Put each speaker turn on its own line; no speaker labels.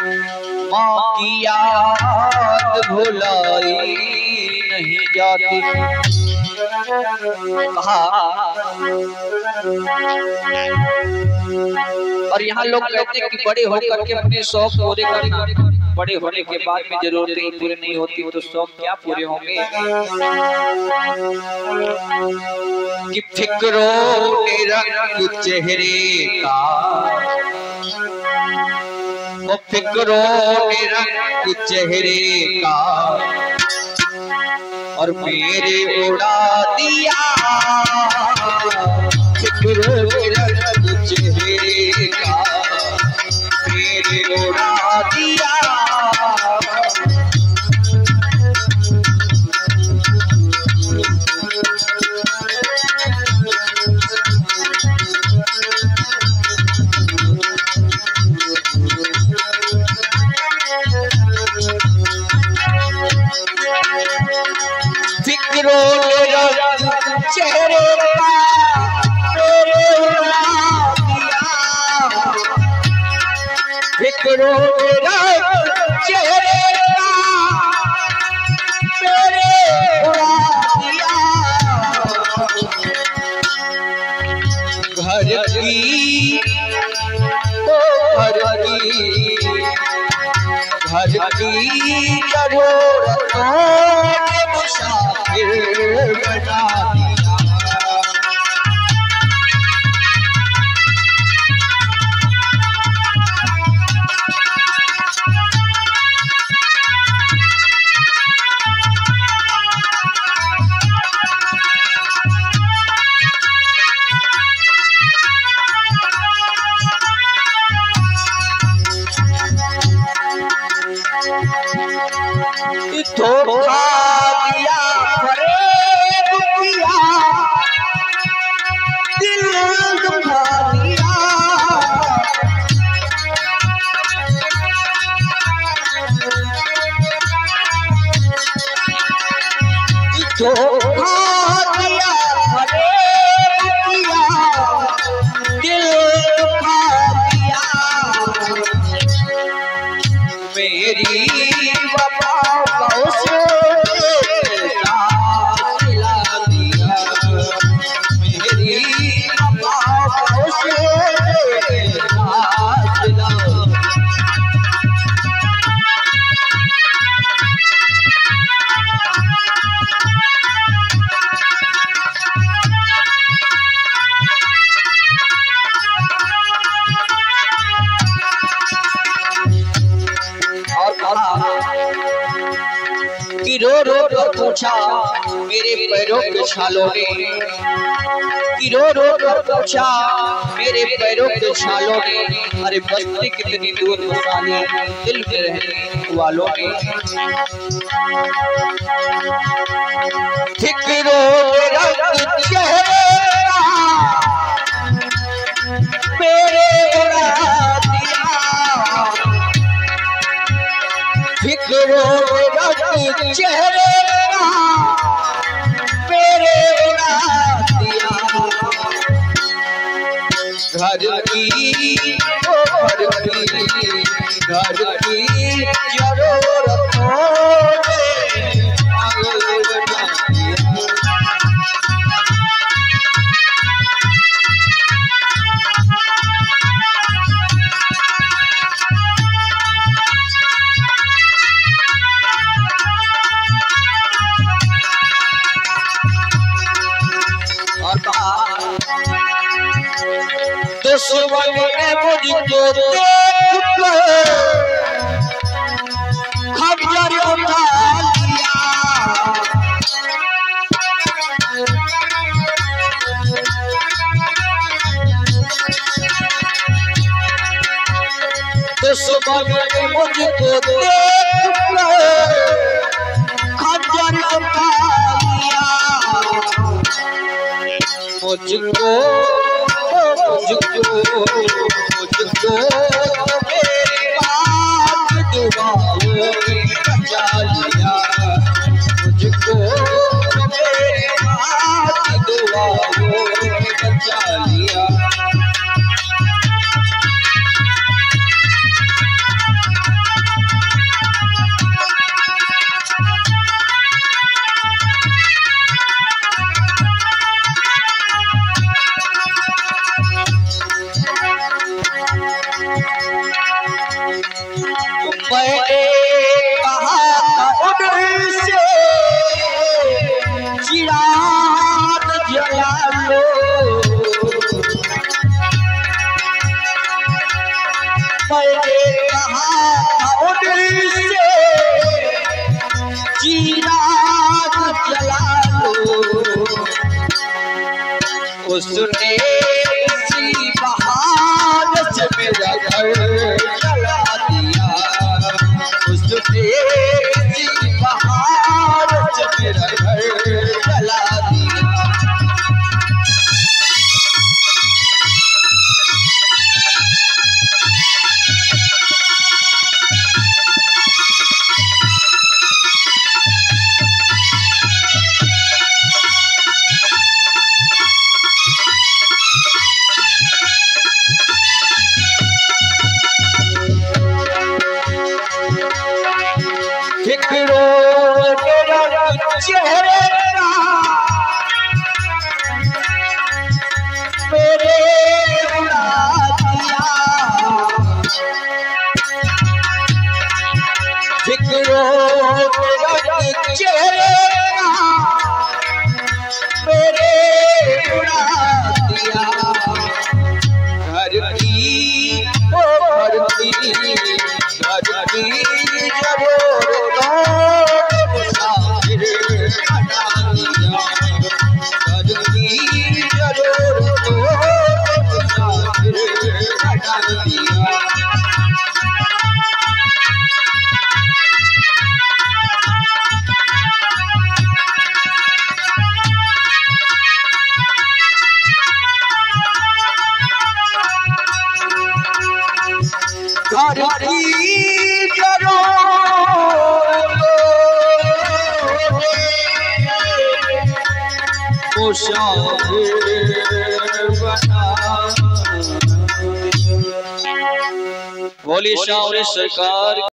माँ की याद भुलाई नहीं जाती। कहा और यहाँ लोग कहते हैं कि बड़े होकर के अपने शौक पूरे करना, बड़े होने के बाद में जरूरतें पूरी नहीं होती तो शौक क्या पूरे होंगे। कि फिक्रों ने रंग चेहरे का, वो फिक्रों ने रंग चेहरे का और मेरे उड़ा दिया। फिक्रों ने रंग चेहरे का मेरे उड़ा दिया। चेहरे फिक्रों चेहरे मेरे उड़ा दिया। घर की जरूरतों ने मुसाफिर बना दिया। धोखा दिया फरेब किया दिल दुखा दिया। धोखा दिया फरेब किया दिल दुखा दिया। मेरी कि रो रो कर पूछा मेरे पैरों के छालों ने। कि रो रो कर पूछा मेरे पैरों के छालों ने। अरे बस्ती कितनी दूर बसानी दिल में रहने वालों ने। फिक्रों रंग चेहरा मेरे उड़ा दिया। फिक्रों चेहरे मेरे उड़ा दिया। घर की जरूरतों ने पागल बना दिया। दुश्मन ने मुझको देख कर खबर उठा लिया। दुश्मन ने मुझको देख कर खबर उठा लिया। मुझको मेरी बात दुआओं में बचा लिया। मुझको मेरी बात दुआओं में बचा लिया। मैंने कहा उनसे चिराग जला लो, मैंने कहा उनसे चिराग जला लो, उसने इसी बहाने से मेरा घर जला दिया, उसने इसी बहाने से मेरा घर जला दिया। चेहरे का मेरे उड़ा दिया, फिक्रो चेहरे का मेरे उड़ा दिया, घर की बोली शाह सरकार